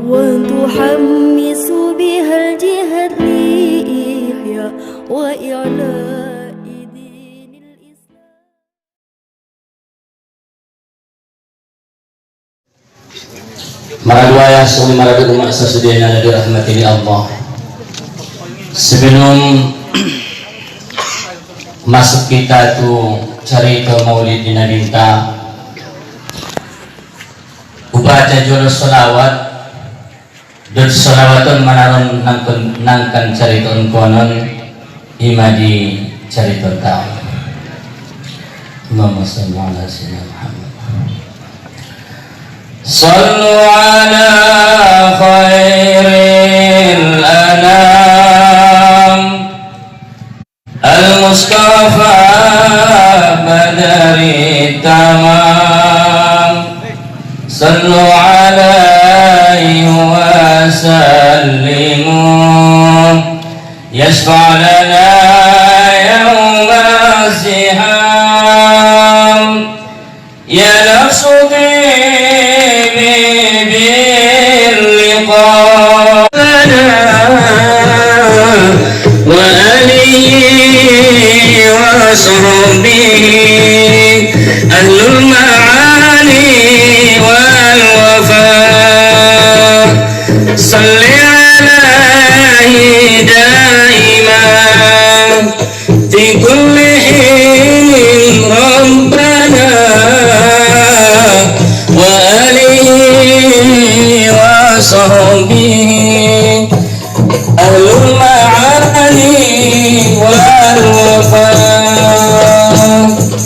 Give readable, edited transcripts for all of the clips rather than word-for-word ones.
وتحمس بها الجهاد لإحياء وإعلاء دين الإسلام. Maraduaya suri maradu umat sesudahnya dirahmati Allah. Sebelum masuk kita tuh cari ke Maulid Nabi kita, ubaca jurus salawat dan salawatun manaron nangkan cariton konon imadi cariton tahu. Allahumma shalli ala sayyidina Muhammad. Sallu ala khairil anam al-Mustafa badari tamam. Sallu alaihi wa sallimu yashfa' lana yawma ziham ya nafsu به أهل المعاني والوفاء صل عليه دائما في كل حين ربنا وآله وصحبه أهل المعاني والوفاء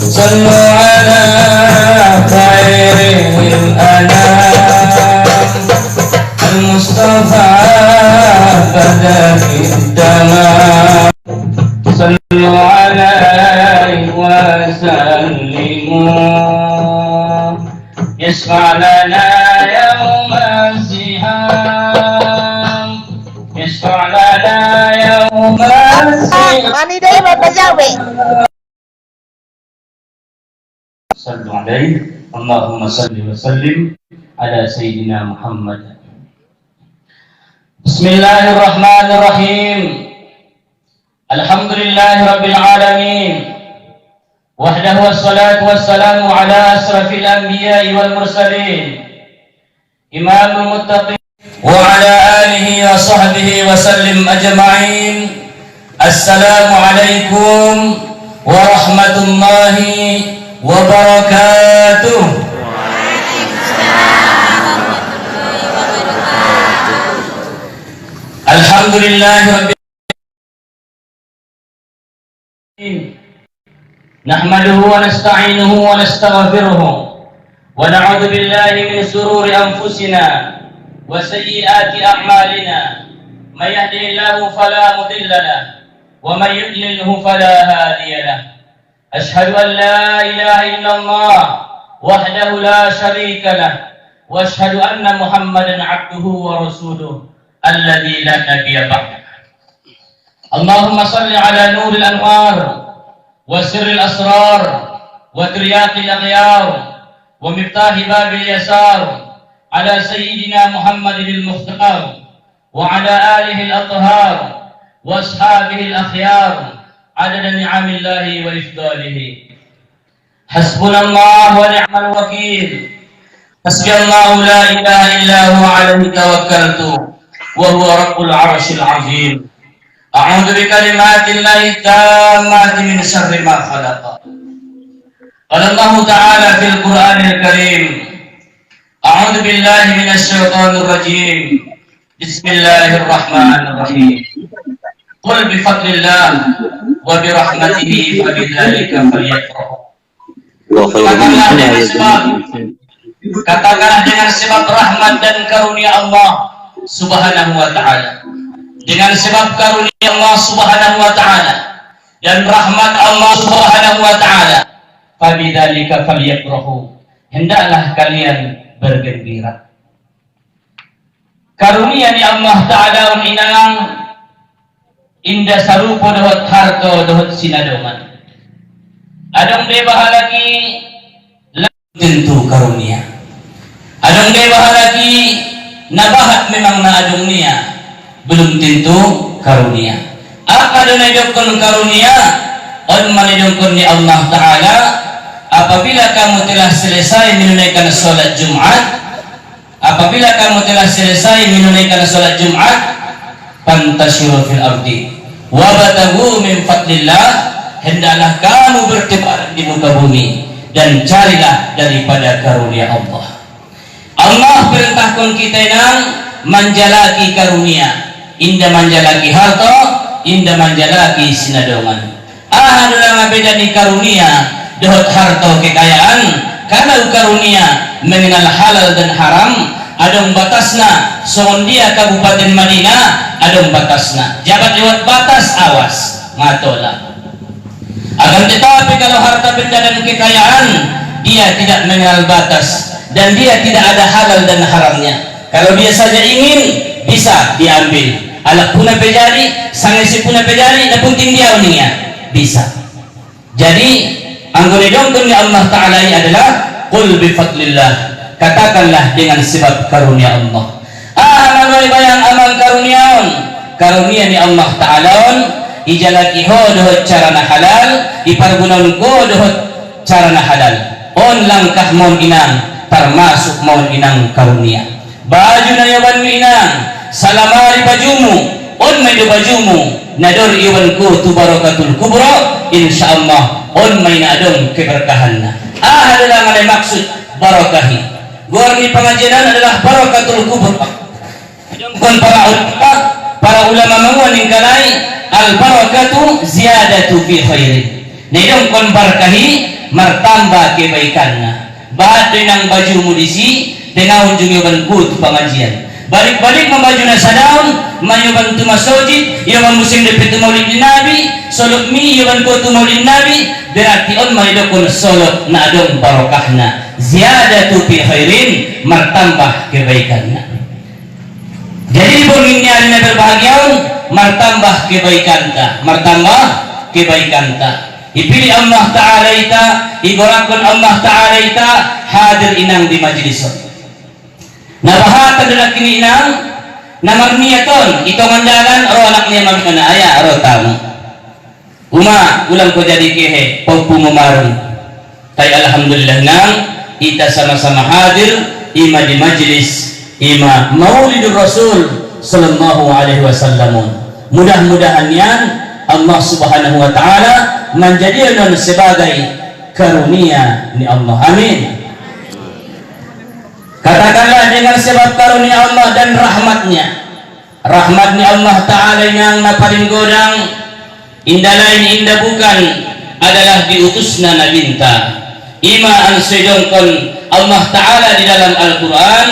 صلوا على خير الأنام المصطفى بدر التمام. صلوا عليه وسلموا يشفع لنا يوم الزحام يشفع لنا يوم الزحام. صلوا عليه اللهم صل وسلم على سيدنا محمد. بسم الله الرحمن الرحيم. الحمد لله رب العالمين وحده والصلاة والسلام على أشرف الأنبياء والمرسلين إمام المتقين وعلى آله وصحبه وسلم أجمعين. السلام عليكم ورحمة الله wabarakatuh. Alhamdulillahirabbil alamin. Nahmaduhu wa nasta'inuhu wa nastaghfiruhu wa na'udzu billahi min shururi anfusina wa sayyiati a'malina. May yahdihillahu fala mudilla lahu wa may yudlilhu fala hadiya lahu. أشهد أن لا إله إلا الله وحده لا شريك له وأشهد أن محمدا عبده ورسوله الذي لا نبي بعده. اللهم صل على نور الأنوار وسر الأسرار وترياق الأغيار ومفتاح باب اليسار على سيدنا محمد المختار وعلى آله الأطهار وأصحابه الأخيار عدد نعم الله وإفضاله. حسبنا الله ونعم الوكيل. حسبي الله لا إله إلا هو عليه توكلت وهو رب العرش العظيم. أعوذ بكلمات الله التامات من شر ما خلق. قال الله تعالى في القرآن الكريم أعوذ بالله من الشيطان الرجيم بسم الله الرحمن الرحيم. قل بفضل الله وبرحمته فبذلك فليفرحوا. Katakanlah dengan sebab rahmat dan karunia Allah Subhanahu wa taala. Dengan sebab karunia Allah Subhanahu wa taala dan rahmat Allah Subhanahu wa taala, fabidzalika falyafrahu. Hendaklah kalian bergembira. Karunia ni Allah taala inang indah sarupo dohot harto dohot sinadoman. Adong dewa lagi tentu karunia. Adong dewa lagi nabahat memang na adong niya belum tentu karunia. Apa na idokon karunia on manidokon ni Allah Ta'ala apabila kamu telah selesai menunaikan sholat Jumat, apabila kamu telah selesai menunaikan sholat Jumat, fantashiru fil ardi wabtaghu min fadlillah, hendaklah kamu bertebaran di muka bumi dan carilah daripada karunia Allah. Allah perintahkan kita nang manjalaki karunia, indah manjalaki harta, indah manjalaki sinadongan. Adalah beda ni karunia dohot harta kekayaan, kalau karunia mengenal halal dan haram, adong batasna. Sondia Kabupaten Madinah adong batasna, jabat lewat batas awas ngatola. Akan tetapi kalau harta benda dan kekayaan dia tidak mengenal batas dan dia tidak ada halal dan haramnya. Kalau dia saja ingin bisa diambil. Alak puna pejari, sangesi puna pejari, dan penting dia uniknya bisa. Jadi anggone dongkon ni Allah Ta'ala ini adalah qul bifadlillah, katakanlah dengan sebab karunia Allah. Amal bayang amal karuniaon, karunia ni Allah Ta'ala on ijalaki ho dohot carana halal, ipargunaon ko dohot carana halal. On langkah mon inang termasuk mon inang karunia. Baju na yawan inang salamari bajumu, on may do bajumu nador iwan ko tu barakatul kubra, insyaallah on may nadong keberkahan na. Adalah ngalay maksud barakahi. Gorni pengajian adalah barakatul kubra. Kon para ulama menguaning kalai al barakatu ziyadatu fi khairin. Nidong kon barkahi martamba kebaikanna. Bahat dengan bajumu disi dengan unjungi ku tu pengajian. Balik-balik membaju nasa daun, mayuban tu masjid, yawan musim depan tu maulid Nabi, solok mi yawan ko tu maulid Nabi, berarti on maidokun solok na adong barokahna, ziyadatu fi khairin, martambah kebaikanna. Jadi bunyinya ada berbahagiaun, martambah kebaikanta, martambah kebaikanta. Dipilih Allah Ta'ala ita, igorakun Allah Ta'ala ita hadir inang di majlis. Nabahat adalah kini inang namar niyaton itongan jalan ro anak niya mamikana aya ro tamu uma ulang ko jadi kehe pagpu mumarun tay alhamdulillah nang ita sama-sama hadir ima di majlis ima maulidur Rasul sallallahu alaihi wasallam. Mudah-mudahan yan Allah Subhanahu wa Ta'ala menjadikan sebagai karunia ni Allah. Amin. Katakanlah dengan sebab karunia Allah dan rahmatnya, rahmatnya Allah Ta'ala yang paling godang, indah lain indah bukan adalah diutusna nabinta ima an sedongkon Allah Ta'ala di dalam Al-Quran,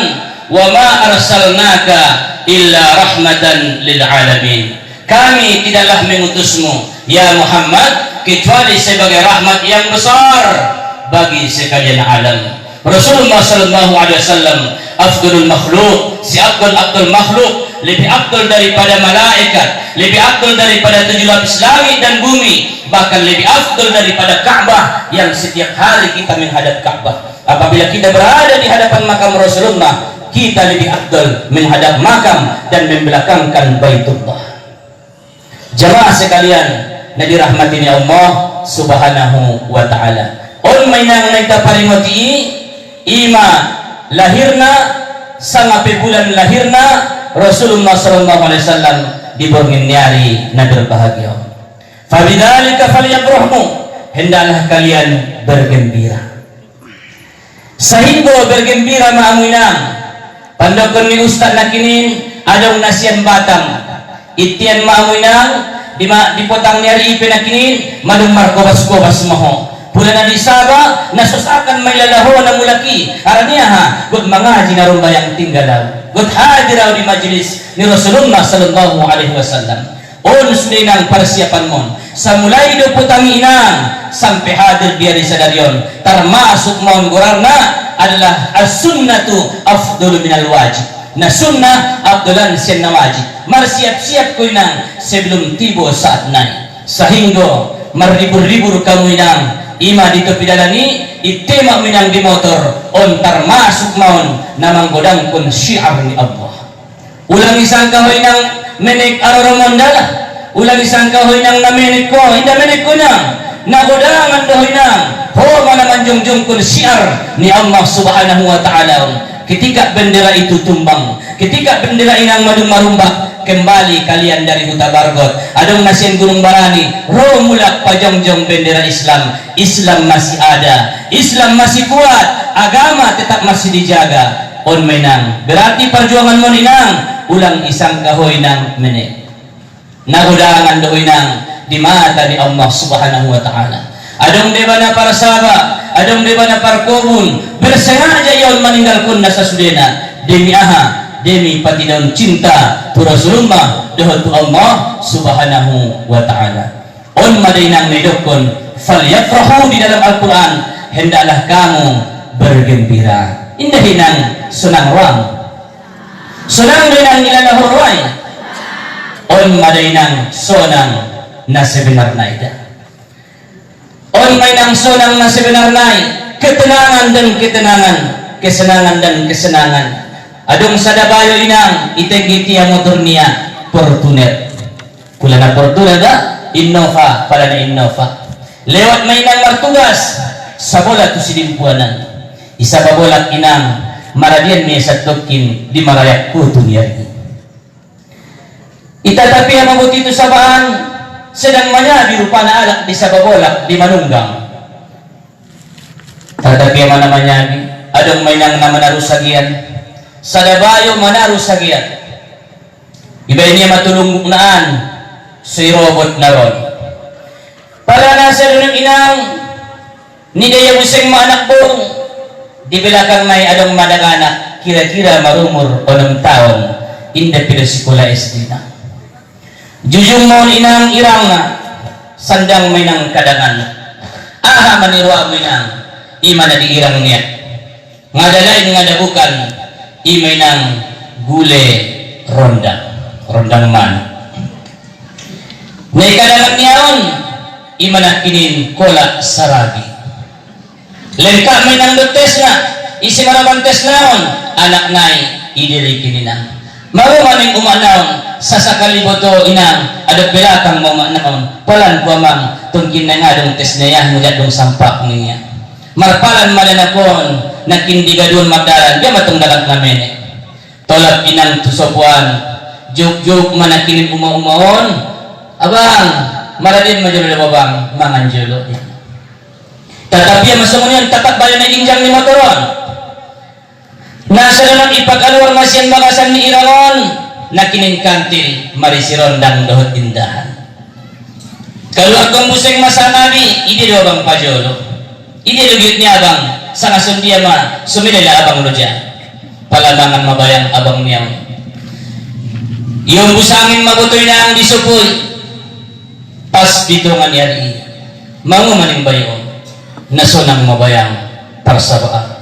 wa ma arsalnaka illa rahmatan lil alamin. Kami tidaklah mengutusmu ya Muhammad kecuali sebagai rahmat yang besar bagi sekalian alam. Rasulullah sallallahu alaihi wasallam afdalul makhluk, si afdal makhluk, lebih afdal daripada malaikat, lebih afdal daripada 7 lapis langit dan bumi, bahkan lebih afdal daripada Ka'bah yang setiap hari kita menghadap Ka'bah. Apabila kita berada di hadapan makam Rasulullah, kita lebih afdal menghadap makam dan membelakangkan Baitullah. Jamaah sekalian, na dirahmati ni Allah Subhanahu wa Ta'ala. On mainang nagtaparingoti ima lahirna sangapi bulan lahirna Rasulullah sallallahu alaihi wasallam diborngin nyari na berbahagia. Fabidzalika falyafrahu, hendaklah kalian bergembira. Sahibo bergembira ma'aminang. Pandokon ni ustaz nakinin adong nasian batang. Itian ma'aminang dipotang nyari penakinin madung markobas-kobas moho. Bulan di Sabah nasusakan may lalaho na mulaki araniya ha gud mangaji na rumba yang tinggalan gud hadiraw di majlis ni Rasulullah sallallahu alaihi wasallam. Ons ninang persiapan mon sa mulai do putang inang sampai hadir dia di sadarion termasuk mon gorarna adalah as-sunnatu afdalu minal wajib. Na sunnah afdalan sen na wajib. Marsiap-siap ko inang sebelum tibo saat naik sehingga maribur-ribur kamu inang ima dito pidalani itema minang di motor on termasuk maun namang godang kun syiar ni Allah. Ulang isang kahoy ng menek aroromondala, ulang isang kahoy ng namenek ko, hindi menek ko na nagodangan dahoy na ho manaman jungjung kun syiar ni Allah subhanahu wa ta'ala. Ketika bendera itu tumbang, ketika bendera inang madung marumbak, kembali kalian dari Huta Bargot, adong nasin Gunung Barani, roh mulak pajongjong bendera Islam. Islam masih ada, Islam masih kuat, agama tetap masih dijaga. On menang, berarti perjuangan mo ninang, ulang isang kahoy nang menek. Nagudangan dohoy nang di mata ni Allah subhanahu wa ta'ala. Adong deba na para sahabat, adong deba na para kubun, bersengaja yon meninggalkan nasa sudena demi aha, demi patidaun cinta tu Rasulullah dohot tu Allah subhanahu wa ta'ala. On madainang medokon falyafrahu di dalam Al-Quran, hendaklah kamu bergembira. Indah hinang senang ruang, senang dengan ilalahur ruang. On madainang sonang na sebenarnya ida, on mainang sonang na sebenarnya ketenangan dan ketenangan, kesenangan dan kesenangan. Adong sadabayo inang itengiti ang motornia Fortuner, kula na Fortuner da Innova pala na Innova. Lewat mainang martugas sa bola tu sidimpuanan, isa babolak inang maradian niya sa tokin di marayak kutu niya. Itatapi ang mabuti ito sa baan, sedang manyabi rupa na alak di sa babolak di manunggang. Tatapi ang manyabi, adong mainang na manarusagian, sadabayo manarusagian. Iba niya matulong naan, si robot na ron. Para nasa rin inang, ni daya musing maanakbong, di belakang may adong madaganak, kira-kira marumur o ng taon, inda pinasikula SD na. Jujung mo inang irang na, sandang may nang kadangan. Aha manirwa mo inang, ima na di irang niya. Nga dalain nga dabukan, imay nang gule rondang man. May kadangan niyaon, ima na kinin kola sarabi. Lengka may nang dotes na, isi marabantes naon, anak nai idiri kinina. Marumaning umanaon, sa sakaliboto inang, adat belakang mamanaon, palan ko amang, tungkin na nga dong tes na yan, mula dong sampak niya. Marpalan malanapon, nakindigadun magdalan, di matong dagat namin eh. Tolak inang tusopuan, juk manakinin umaon, abang, maradin majulo na babang, manganjulo. Tatapi ang masungunyan, tapat bayan na injang ni motoron. Nasa nalang ipag-alwar masyan bakasan ni Irangon, nakinin kantil, marisiron dan dohot indahan. Kalau akong buseng masanabi, hindi do abang pajolo. Hindi lugit niya abang, sa ngasun dia ma, sumidala abang lo dyan. Palamangan mabayang abang niya. Yung busangin mabutoy na ang disupoy, pas dito nga niyari, mangumaning bayon, nasunang mabayang parsabaan.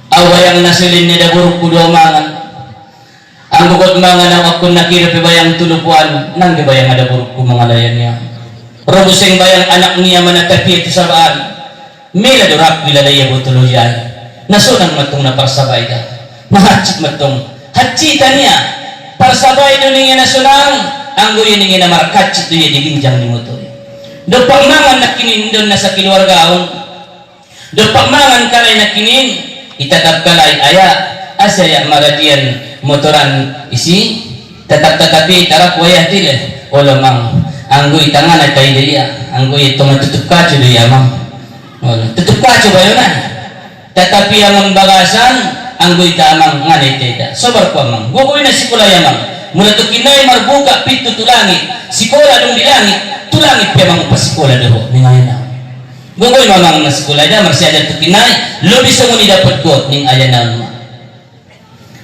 Awayang nasilin ni daburuk kudo mangan. Ang bukod mangan ang akong nakirap bayang tulupuan, nang bayang daburuk ko mga layan niya. Robuseng bayang anak niya manataki ito sa baan. Mila durak bilalaya butulo yan. Nasunang matong na parsabay ka. Nahachit matong. Hachita niya. Parsabay doon niya nasunang. Ang guyo niya na markachit doon niya diginjang ni motor. Doon pagmangan nakinin doon na sa kiluargaon. Doon pagmangan kalay nakinin. Itatap kalay aya asaya maradian motoran isi tetap tetapi tarak wayah tile olamang anggoy tangan ay kay dia anggoy tumatutup kacu dia mang tutup kacu bayonan tetapi ang bagasan anggoy tamang nganay teda sobar ko mang gugoy na sikola yamang mula to kinay marbuka pitu tulangit sikola dong di langit tulangit pa mang pasikola daw ningayan na gugoy mamang na sekolah dah masih ada tukinai lo bisa mo ni dapat ko ning ayanan mo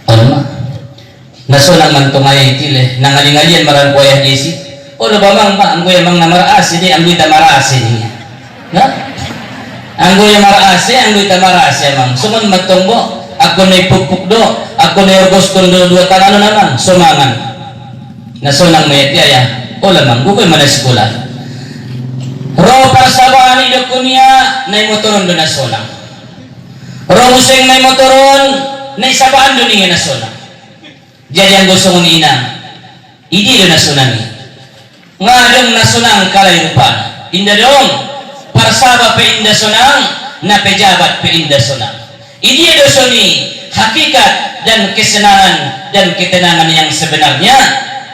alma nasunang man tungay tile nangaling-alian marang kuya gisi o lo bamang pa ang kuya mang namaraasi di ang kuya tamaraasi niya na ang kuya maraasi ang kuya tamaraasi mang sumun magtungbo ako na ipukpuk do ako na urgos kundo dua tangan naman sumangan nasunang mayat yaya o lamang gugoy man na sekolah Ro parsabani do kunia nay motoron do nasional. Ro useng nay motoron nay sabaan do ni nasional. Jadi ang gusto mo ni ina, idi do nasional ni. Ngadong nasional kalay rupa. Inda dong parsaba pe inda sonang na pejabat pe inda sonang. Idi do soni hakikat dan kesenangan dan ketenangan yang sebenarnya.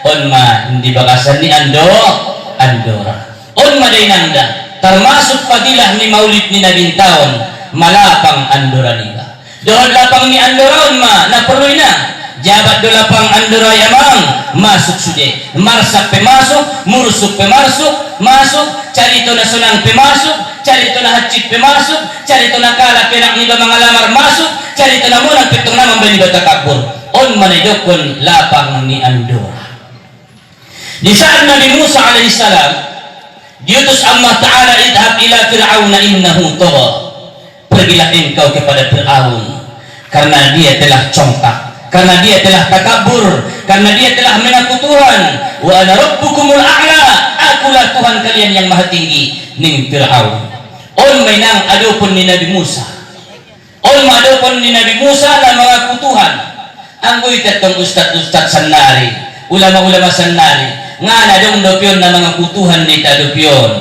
Onma hindi bakasan ni Andora. Onma day nanda termasuk fadilah ni maulid ni Nabi tahun malapang Andora niba. Doon lapang ni Andora onma na perlu ina. Jabat do lapang Andora yamang masuk sude. Marsak pemasuk, mursuk pemasuk, masuk carito na sunang pemasuk, carito na hacit pemasuk, carito na kala penak niba mga lamar masuk, carito na munang pitong namang bani bata kabur. Onma na dokon lapang ni Andora. Di saat Nabi Musa alaihissalam diutus Allah Ta'ala, idhab ila Fir'auna innahu tagha, pergilah engkau kepada Fir'aun karena dia telah congkak, karena dia telah takabur, karena dia telah mengaku Tuhan. Wa ana rabbukumul a'la, akulah Tuhan kalian yang maha tinggi. Ning Fir'aun on mainang adopun ni Nabi Musa, on adopun ni Nabi Musa na mengaku Tuhan. Anggoy tatong ustad-ustad sanari, ulama-ulama sanari ngana dong dopion na mga kutuhan ni tadopion.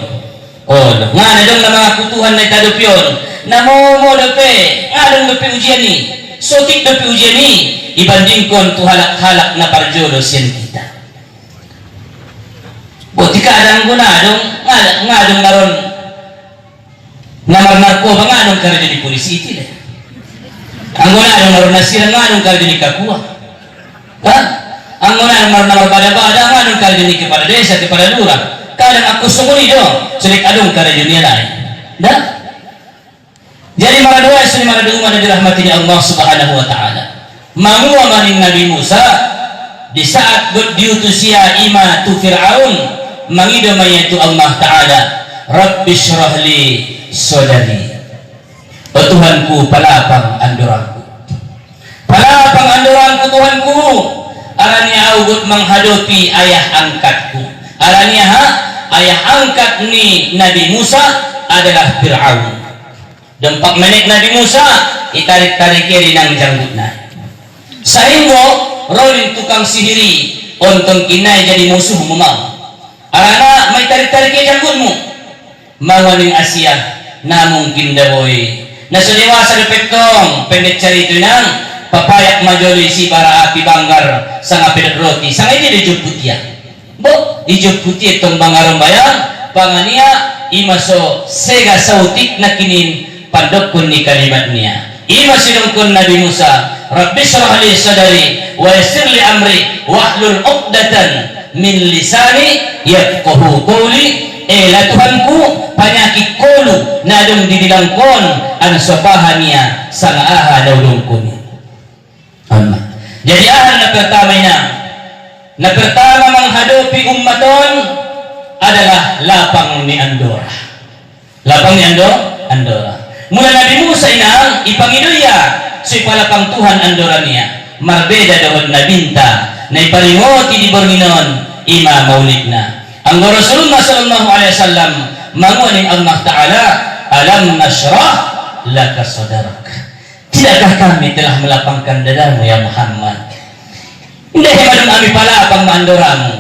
Oh, ngana dong na mga kutuhan ni tadopion. Namomo dope, ngadong dope ujian ni. Sotik dope ujian ni. Ibandingkon tu halak-halak na parjolos yan kita. Buti kadang gunadong, ngadong naron namar-narkoba ngadong karya di polisi iti. Ang gunadong naron nasiran ngadong karya di kakuha. Ha? Ang muna ang bada-bada ang anong kalinig kepada desa, kepada lurah. Kadang aku sumuni dong, sulit adong karya dunia lain. Dah? Jadi para doa sini para doa mana dirahmati Allah Subhanahu wa taala. Mangua maning Nabi Musa di saat diutusia ima tu Fir'aun mangido mayatu Allah taala, Rabbi syrah li sadri. Oh Tuhanku, palapang andoranku. Palapang andoranku Tuhanku. Aranya augut menghadapi ayah angkatku. Aranya ayah angkat ni Nabi Musa adalah Fir'aun. Dempak menek Nabi Musa itarik-tarik kiri nang janggutna. Sainggo rolling tukang sihiri ontong kinai jadi musuh mau. Arana may tarik-tarik kiri janggutmu. Mawaning Asia na mungkin dawoy. Nasa dewasa depetong pendek cari itu nang papayak majoli si bara api banggar sang api roti sang ini dijemput ya bo dijemput itong bangaron bayang pangania imaso sega sautik nakinin pandokun ni kalimat niya ima sinungkun Nabi Musa, Rabbi syrah li sadari wa yassir li amri wahlul 'uqdatan min lisani yafqahu qawli. La Tuhanku panyakit kolu nadong didilangkon an sobahania sang aha daulungkun. Jadi ahal na pertama menghadapi ummaton adalah lapang ni Andora. Lapang ni Andora. Mula Nabi Musa inang ipangidoya si palapang Tuhan Andora niya. Marbeda dahon na binta na iparingoti di bornginon ima maulidna. Ang Rasulullah sallallahu alaihi wasallam mangunin Allah Ta'ala, alam nashrah laka sadarak. Tidakkah kami telah melapangkan dadamu ya Muhammad? Hindi hemadong kami palapang mandoramu.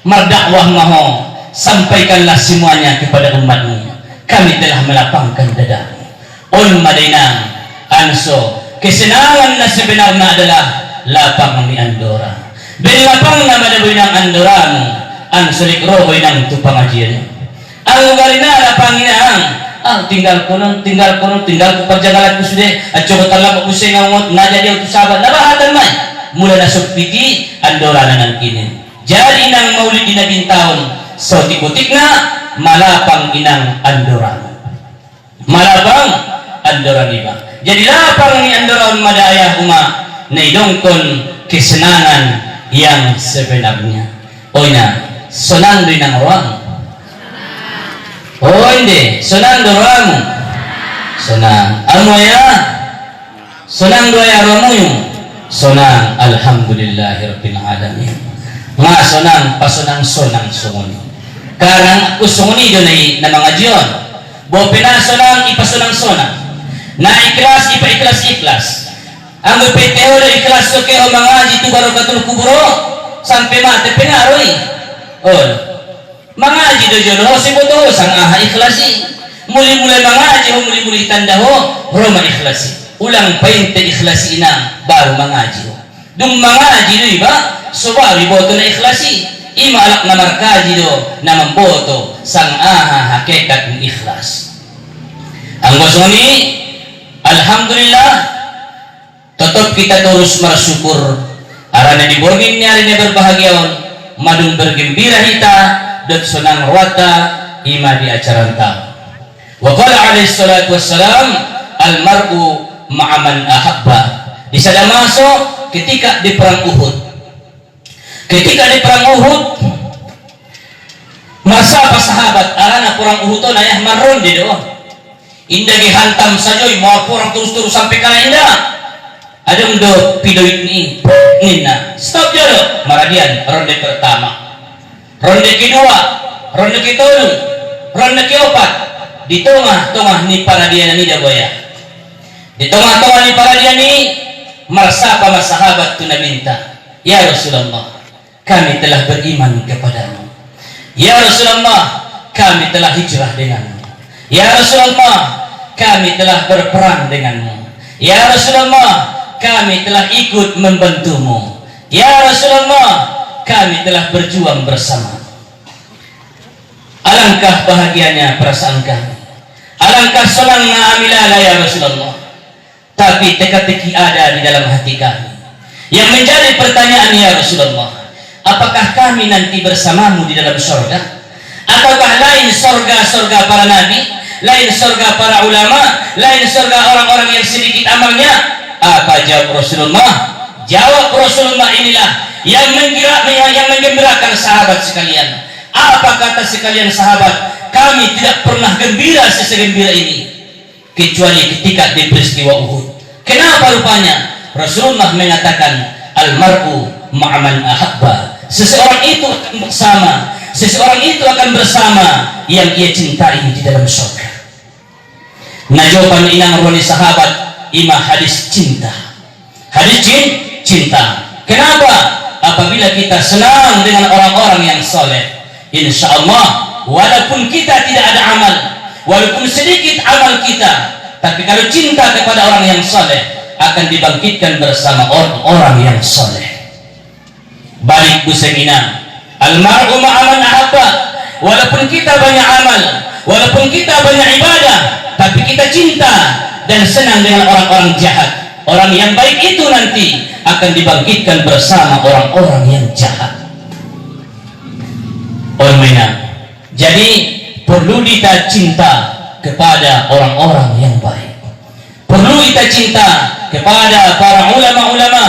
Mardakwah maho, sampaikanlah semuanya kepada umatmu. Kami telah melapangkan dadamu. On madainang anso, kesenangan na sebenarnya adalah lapang ni Andora. Belapang na madaboy ng Andoramu, ang sulik roboy ng tupangajian. Ang garina lapanginaang tinggal ko perjalanan ko sudah at coba talak ko sa ngamot na jadi untuk sahabat na bahatan man mula na sugpiti Andora na ng kinin. Jadi inang maulid na bintahon so tikutik na malapang inang Andora. Malapang Andora niba. Jadi lapang ni Andora madaya uma na idongkon kesenangan yang sebenarnya. O ina, sonang rin ang ruang. Oh hindi, sonang doramu. Sonang. Ano ya? Sonang doya romo yung. Sonang alhamdulillahirabbil alamin. Nga sonang pasonang sonang sungon. karang kusunguni donai na mga jiyon bo pinasonang ipasunang-sonang na ikhlas ipa-ikhlas ang upeteo na ikhlas so kayo mga jito baro katul kuburo sampai mati pengaroy mga jito jono si boto sang aha ikhlasi muli-muli mga jito muli-muli tanda ho roma ikhlasi ulang painte ikhlasi ina baru mga jito dung mga jito iba so baru boto na ikhlasi ima alak na markaji do na memboto sang aha hakikat ng ikhlas ang gosoni alhamdulillah tetap kita terus bersyukur arana diborgin nyari ne berbahagiaon madung bergembira hita dot senang wata ima di acara ta wa qala alaihi salatu wassalam al mar'u ma'a man ahabba di sada masuk ketika di perang Uhud masa apa sahabat arana perang Uhud to nayah marron di do indah dihantam saja mau perang terus sampai kana indah ada do pidoit ni nina stop jalo maradian ronde pertama ronde kedua ronde ketolu ronde keempat di tengah ni paradian ni dagoya di tengah ni paradian ni merasa para sahabat tu minta ya Rasulullah kami telah beriman kepadamu ya Rasulullah kami telah hijrah denganmu ya Rasulullah kami telah berperang denganmu ya Rasulullah kami telah ikut membantumu ya Rasulullah kami telah berjuang bersama. Alangkah bahagianya perasaan kami, alangkah senangnya amilala ya Rasulullah. Tapi teka-teki ada di dalam hati kami yang menjadi pertanyaan ya Rasulullah, apakah kami nanti bersamamu di dalam surga ataukah lain surga para nabi, lain surga para ulama, lain surga orang-orang yang sedikit amalnya? Apa jawab Rasulullah? Jawab Rasulullah inilah yang menggembirakan sahabat sekalian. Apa kata sekalian sahabat? Kami tidak pernah gembira sesegembira ini kecuali ketika di peristiwa Uhud. Kenapa rupanya? Rasulullah mengatakan almar'u ma'aman ahabba. Seseorang itu akan bersama, seseorang itu akan bersama yang ia cintai di dalam surga. Nah jawaban inang roni sahabat ima hadis cinta, hadis cinta. Kenapa? Apabila kita senang dengan orang-orang yang soleh, insya Allah walaupun kita tidak ada amal, walaupun sedikit amal kita, tapi kalau cinta kepada orang yang soleh akan dibangkitkan bersama orang-orang yang soleh. Balik busengina almar'u ma'aman ahabba. Walaupun kita banyak amal, walaupun kita banyak ibadah, tapi kita cinta dan senang dengan orang-orang jahat, orang yang baik itu nanti akan dibangkitkan bersama orang-orang yang jahat. Jadi perlu kita cinta kepada orang-orang yang baik, perlu kita cinta kepada para ulama-ulama.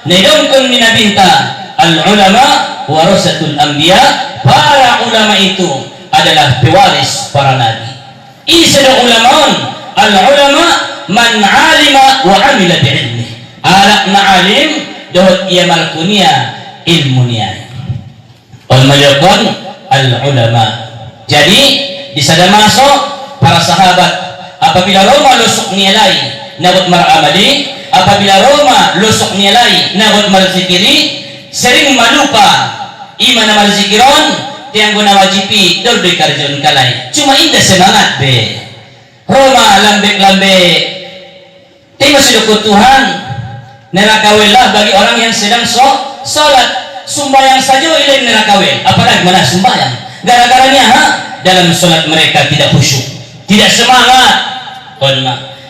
Nedongkun minabinta al-ulama warasatul anbiya. Para ulama itu adalah pewaris para nabi. Isada ulamaan al-ulama man alima wa amila bi'ilmi. Alak na alim dohot ia malkunia ilmunia. Al-malyakon al-ulama. Jadi disada masuk para sahabat apabila Roma lusuk nilai nabut maramali, apabila Roma lusuk nilai nabut marzikiri, sering malupa iman marzikiron tiang guna wajibi dordoi karjon kalai. Cuma indah semangat be Roma lambek-lambek tima sudah Tuhan nerakawellah bagi orang yang sedang sholat sumbayang saja ilain nerakawel, apalagi mana sumbayang. Gara-garanya dalam sholat mereka tidak khusyuk, tidak semangat.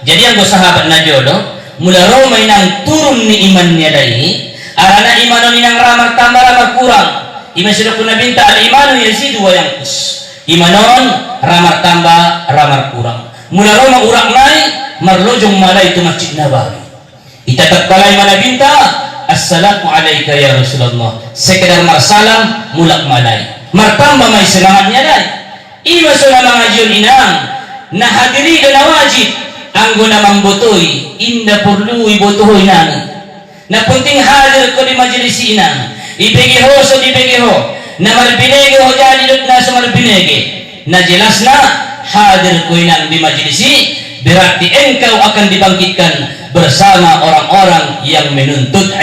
Jadi yang gue sahabat najolo mula Roma inang turun ni imannya dari arana imanon inang ramar tambah ramar kurang. Iman sudah kuna binta al imanu yazidu wa yanqus. Imanon ramar tambah ramar kurang. Mula Roma urak naik marlojong malai itu Masjid Nabawi. Ita tatkala mana binta assalamu alayka ya Rasulullah. Sekedar marsalam mulak malai. Martamba may semangatnya dai. Ima sudah mengajian inang na hadiri dan wajib anggo na mambotoi inda perlu ibotohoi nang. Na penting hadir ko di majelis inang. Ibegeho so dibegeho na marbinege ho jadi na sa marbinege na jelas na hadir ko inang di majlisi, berarti engkau akan dibangkitkan bersama orang-orang yang menuntut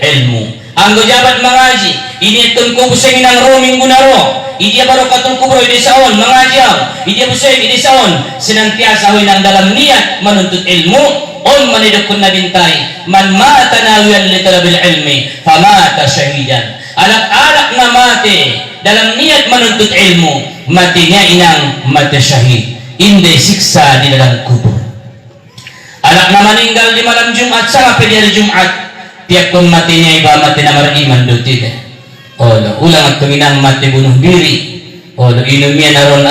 ilmu. Anggo jabat mengaji, ini tungku buseng inang roming gunaro, idia barokatul kubro ini saon mengajar, idia buseng ini saon senantiasa inang dalam niat menuntut ilmu. On manidukun nabintai man mata nawiyan li talabil ilmi famata syahidan. Alak-alak na mati dalam niat menuntut ilmu, matinya inang mati syahid, inde siksa di dalam kubur. Alak na meninggal di malam Jumat sampai di hari Jumat, tiap pun matinya iba mati namar iman do tidak. Oh, ulang at inang mati bunuh diri. Oh, inumnya naron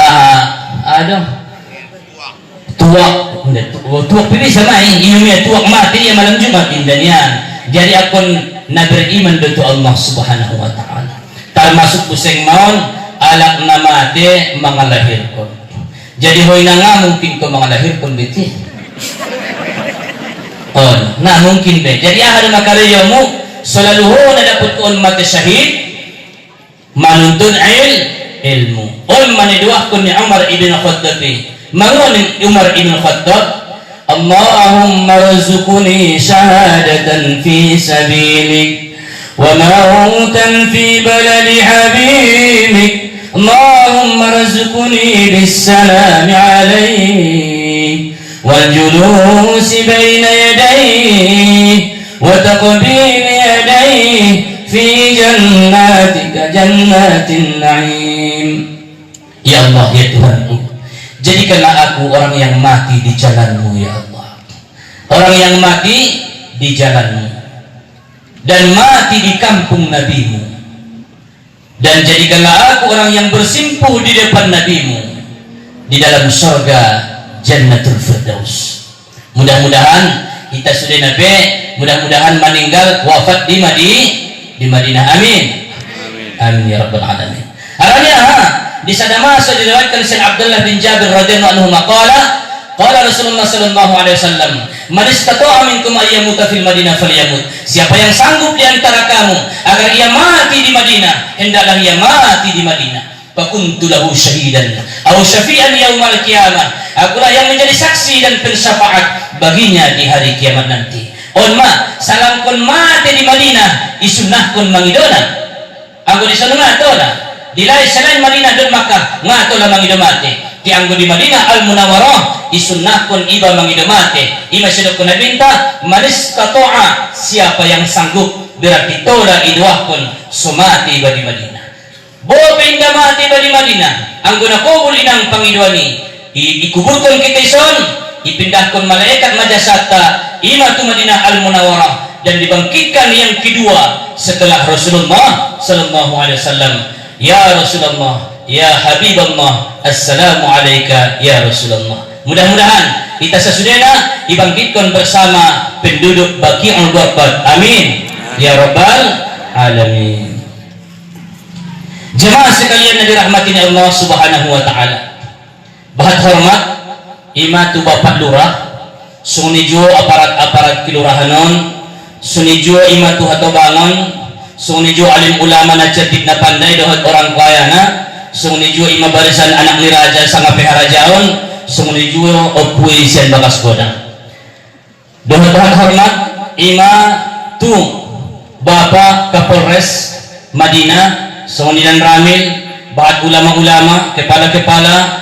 tuak pilih sama ini tuak mati ya malam Jumat indanian. Jadi akon na beriman do Allah Subhanahu wa taala. Termasuk pusing maun alak na mati mangalahirkon. Jadi hoy na nga mungkin ko mangalahirkon biti. Oh, na mungkin be. Jadi ahad makariyamu selalu ho na dapat kon mati syahid manuntun ilmu. On maniduah kun ni Umar ibn Khattab. Mangun Umar ibn Khattab, Allahumma rzuqni syahadatan fi sabilik wa mautan fi baladi habibik. Allahumma rzuqni bis-salami alayk wal julusi baina yadayk wa taqbil yadayk fi jannatika jannatin na'im. Ya Allah, ya Tuhanku, jadikanlah aku orang yang mati di jalanmu ya Allah, orang yang mati di jalanmu dan mati di kampung nabimu, dan jadikanlah aku orang yang bersimpuh di depan nabimu di dalam surga Jannatul Firdaus. Mudah-mudahan kita sudah nabi, mudah-mudahan meninggal wafat di Madinah. Amin. Amin ya rabbal alamin. Aranya di sana masa diriwayatkan Sayyid Abdullah bin Jabir radhiyallahu anhu maqala qala Rasulullah sallallahu alaihi wasallam man istata'a minkum ay yamuta fil Madinah falyamut. Siapa yang sanggup di antara kamu agar ia mati di Madinah, hendaklah ia mati di Madinah. Fakuntu lahu syahidan aw syafi'an yaumal qiyamah. Akulah yang menjadi saksi dan pensyafaat baginya di hari kiamat nanti. On ma salam kon mati di Madinah isunnahkun mangidona. Anggo di sana ngatola dilai selain Madinah dan Makkah ngatola mangidomate ti anggo di Madinah al Munawwarah isunnahkun iba mangidomate ima sedekun nabinta manis katoa. Siapa yang sanggup berarti tola idwahkun sumati iba di Madinah. Bo pinda mati iba di Madinah anggo nakubul inang pangidwani ikuburkan kita ison ipindahkan malaikat majasata ima tu Madinah al Munawwarah dan dibangkitkan yang kedua setelah Rasulullah sallallahu alaihi wasallam. Ya Rasulullah, ya Habibullah, assalamu alayka ya Rasulullah. Mudah-mudahan kita sesudahnya dibangkitkan bersama penduduk Baqi'ul Gharqad. Amin ya rabbal alamin. Jemaah sekalian yang dirahmati Allah Subhanahu wa taala. Bahat hormat imatu Bapak Lurah, sunijo aparat-aparat kelurahanon, sunijo imatu hatobangon, sunijo alim ulama na cerdik na pandai dohot orang kayana, sunijo ima barisan anak ni raja sanga peharajaon, sunijo opui sian bakas godang. Dohot hormat ima tu Bapak Kapolres Madinah, sunidan Ramil, bahat ulama-ulama, kepala-kepala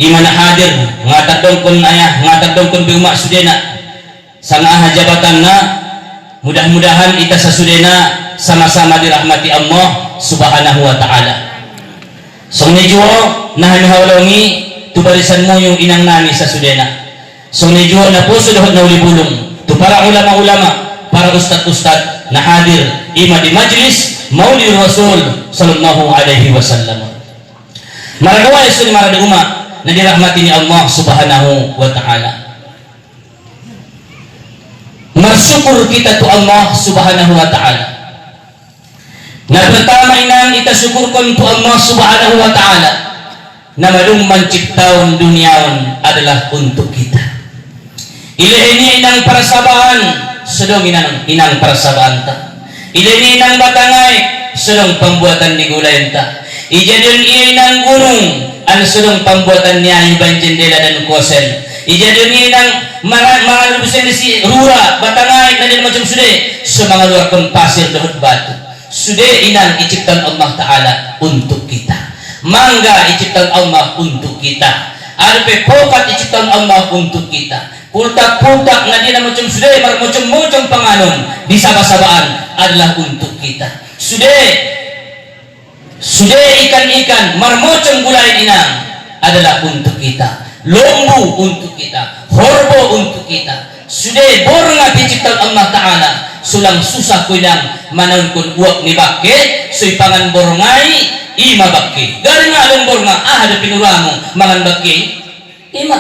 imana hadir ngatak dongkun ayah, ngatak dongkun biumak sudena sangaha jabatanna. Mudah-mudahan kita sesudena sama-sama dirahmati Allah Subhanahu wa taala. Sungnijo nahan hawlongi tu barisanmu yung inang nani sesudena. Sungnijo na po sudah na ulibulong tu para ulama-ulama, para ustad-ustad na hadir ima di majlis Maulid Rasul sallallahu alaihi wasallam. Maragawa isun marada umat na dirahmati ni Allah Subhanahu wa taala. Bersyukur kita tu Allah Subhanahu wa taala. Na pertama inang kita syukurkan tu Allah Subhanahu wa taala na malum menciptaun duniawan adalah untuk kita. Ini inang persabahan sedong inang persabahan ta. Ini inang batangai sedang pembuatan di gulaenta. Ijadun inang gunung an sedang pembuatan niya iban jendela dan kosen. Ijadun inang mga lubusan si rura batangay na din macam sude semangaluarkan pasir dahut batu. Sude inang iciptan Allah Ta'ala untuk kita. Mangga iciptan Allah untuk kita. Arpe pokat iciptan Allah untuk kita. Pultak-pultak na din macam sude macam panganon di sabah-sabahan adalah untuk kita. Sude ikan-ikan marmocong gulay inang adalah untuk kita. Lombu untuk kita, horbo untuk kita. Sude bornga diciptan Allah Ta'ala sulang susah kunang manankun uak ni bakke sui pangan borngai ima bakke. Gari nga along bornga ada pinuramu mangan bakke ima.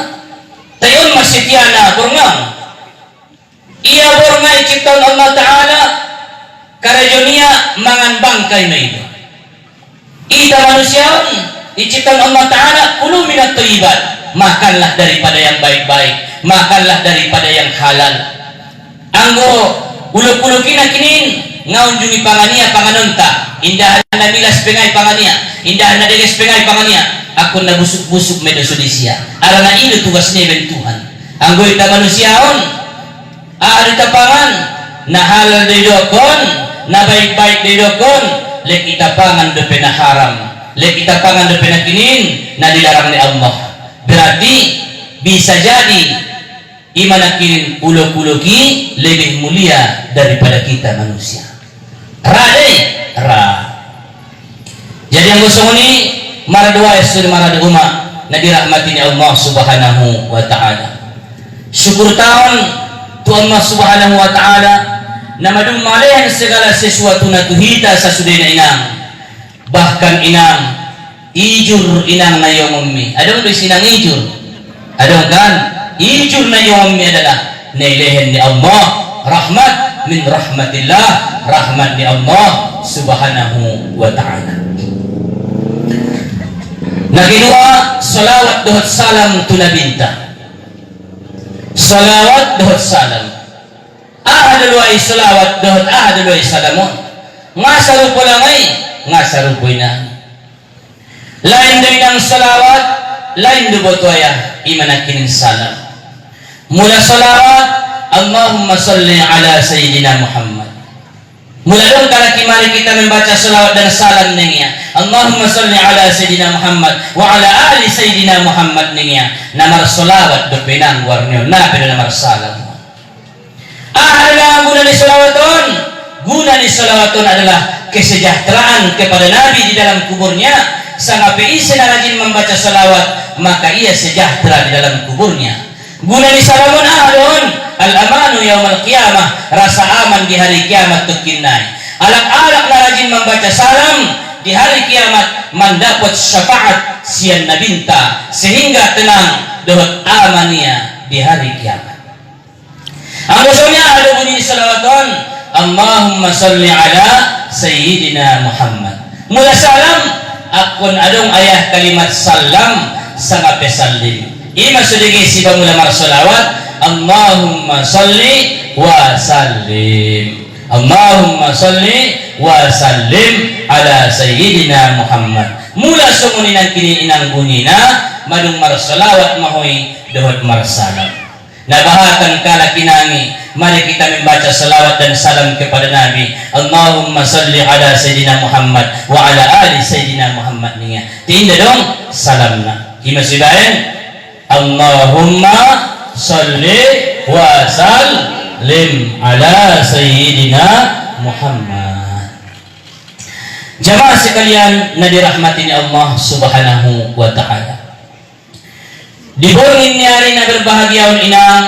Tayon masitiana borngang. Ia borngai ciptan Allah Ta'ala karajonia mangan bangkai na ito. Ita manusiaun diciptan Allah Ta'ala kulu minat thayyibat, makanlah daripada yang baik-baik, makanlah daripada yang halal. Anggo uluk-uluk kinin ngaunjungi pangania panganonta indah na milas pengay pangania, indah na deges pengay pangania. Ako na busuk-busuk medo sudisia arana ilo tugas ni ben Tuhan. Anggo ita manusiaun ari tapangan na halal dedokon na baik-baik dedokon lek kita pangan depe na haram, lek kita pangan depe na kinin na dilarang ni Allah. Berarti bisa jadi imana kinin uluk-uluki lebih mulia daripada kita manusia. Ra. Jadi yang gosong ini maradua esur maradu umat na dirahmati ni Allah Subhanahu wa Ta'ala. Syukur tahun tu Allah Subhanahu wa Ta'ala na madumalehan segala sesuatu na tuhita sa sudena inang. Bahkan inang ijur inang na yung ummi. Adong doy sinang ijur? Adong kan? Ijur na yung ummi adalah nailehen ni Allah. Rahmat min rahmatillah. Rahmat ni Allah Subhanahu wa Ta'ala. Naginua salawat dohot salam tunabinta. Salawat dohot salam. Ahaduluay salawat dohot ahaduluay salamon. Ngasaru po lang ay ngasaru po na. Lain din ng salawat, lain do botoya imanakin salam. Mula salawat, Allahumma salli ala Sayyidina Muhammad. Mula doon kalakimari kita membaca salawat dan salam niya. Allahumma salli ala Sayyidina Muhammad wa ala ali Sayyidina Muhammad niya. Namar salawat do pinang warnyo na pero namar salam. Adalah guna ni salawaton. Guna ni salawaton adalah kesejahteraan kepada Nabi di dalam kuburnya. Sangapi isi na rajin membaca salawat, maka ia sejahtera di dalam kuburnya. Guna ni salamun ahadun al-amanu yaumal qiyamah, rasa aman di hari kiamat tukinai. Alak-alak na rajin membaca salam di hari kiamat mendapat syafaat sian nabinta sehingga tenang dohot amania di hari kiamat. Ang gustonya ada bunyi salawaton Allahumma salli ala Sayyidina Muhammad. Mula salam akun adong ayah kalimat salam sangape sallim. Ima sudigi siba mula mar salawat Allahumma salli wa sallim. Allahumma salli wa sallim ala Sayyidina Muhammad. Mula sumunin ang kini inang bunyi na madung mar salawat mahoy dohot mar salam. Nabahakan kala kinami, mari kita membaca salawat dan salam kepada Nabi. Allahumma salli ala Sayyidina Muhammad wa ala ali Sayyidina Muhammad niya. Tinda dong salam na. Kimasibayan Allahumma salli wa sallim ala Sayyidina Muhammad. Jamaah sekalian na dirahmati ni Allah Subhanahu wa Ta'ala. Diborngin niya na berbahagiaon inang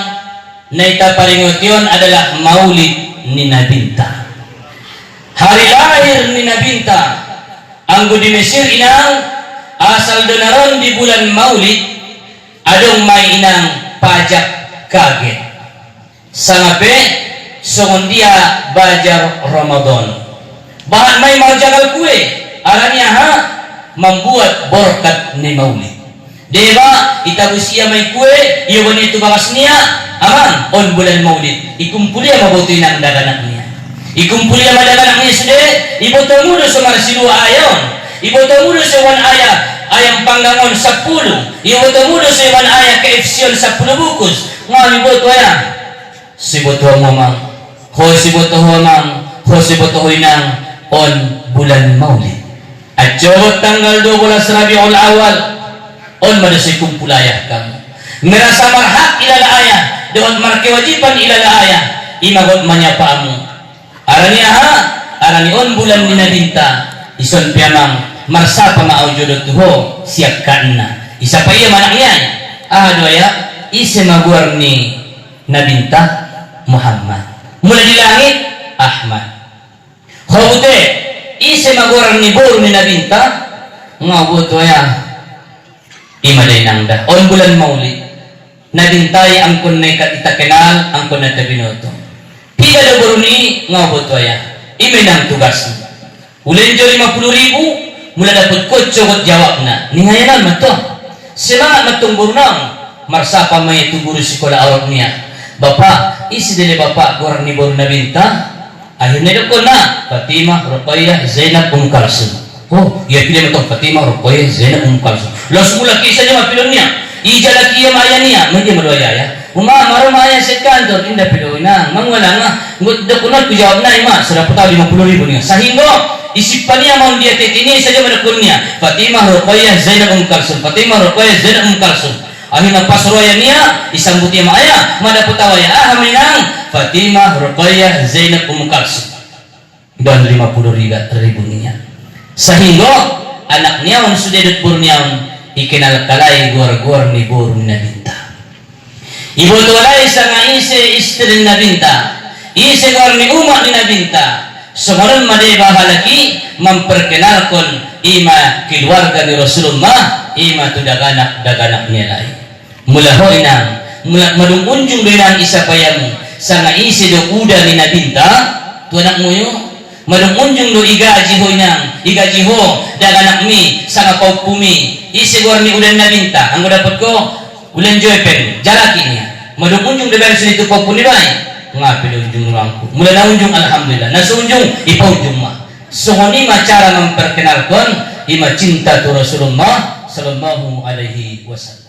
na itaparingotion adalah maulid ni Nabinta. Hari lahir ni Nabinta. Anggo di Mesir inang asal donaron di bulan maulid adong may inang pajak kaget. Sangape songon dia bajar Ramadan. Bahan may marjagal kue aranya ha membuat berkat ni maulid. Deba itabusia may kue iyo itu bakas niya aman on bulan maulid ikumpuli ang mabuti ng daganak niya. ikumpuli sama anak-anaknya sudah ibu temu do semar sidu ayon ibu temu do sewan ayah ayam panggangon 10 ibu temu do sewan ayah KFC 10 bukus ngal ibu tu ayah si boto mamang ho si boto mamang ho si boto inang on bulan Maulid ajot tanggal 12 Rabiul Awal on madasi kumpul ayah kamu merasa marhak ilal ayah dengan markewajiban ilal ayah imagot manyapamu arani aha arani on bulan nina binta ison piamang marsapa ma aujodo tuho siap kanna isapa iya manaknya doa ya ise maguar ni nabinta Muhammad mulai di langit Ahmad hobute ise maguar ni bor ni nabinta ngabut ya imaday nangda on bulan Maulid nabintay ang kunay katita kenal ang kunay tabinoto tiga do boruni ngabot ya ime nang tugas ulen jo 50.000 mula dapat kocokot jawab na ningayanan mato semangat matong borunang marsapa may tuguro sekolah awak niya bapak isi dele bapak kurang ni boru nabinta akhirnya doko na Fatimah Ruqayyah Zainab Kalsum oh iya pilih matong Fatimah Ruqayyah Zainab Kalsum los mula kisah niya mapilon niya ija laki yung maya niya mandi maluaya ya maro maya sa kantor inda piloy na mangwala nga ngudda ko na kujawab na ima sarap taw 50.000 niya sa hingo isip pa niya maun dia titini sa jaman ko niya Fatimah Ruqayyah Zainab Kalsum Fatimah Ruqayyah Zainab Kalsum ahin na pasroya niya isang buti maya madaputawa ya haminang Fatimah Ruqayyah Zainab Kalsum dan 50.000 niya sa hingo anak niya on sudedot bur niya ikinal kalay guar-guar ni buru na binta ibu tuwalay sa nga ise istri na binta ise guar ni umak ni na binta sumunod madi bahalaki memperkenalkan ima keluarga ni Rasulullah ima tu daganak nilai mula ho inang mula madungunjung dengan isa payamu sa nga ise do kuda ni na binta tu anak mo yun madungunjung do igaji ho inang igaji ho daganak mi sa nga paupumi isi guar ni ulan na binta ang dapat ko ulan joypen jalaki niya madungunjung de versi itu paupuni bay ngapi do unjung rangku mula na unjung alhamdulillah nasunjung ipaunjung ma sohoni ma cara memperkenalkan ima cinta tu Rasulullah sallallahu alaihi wasallam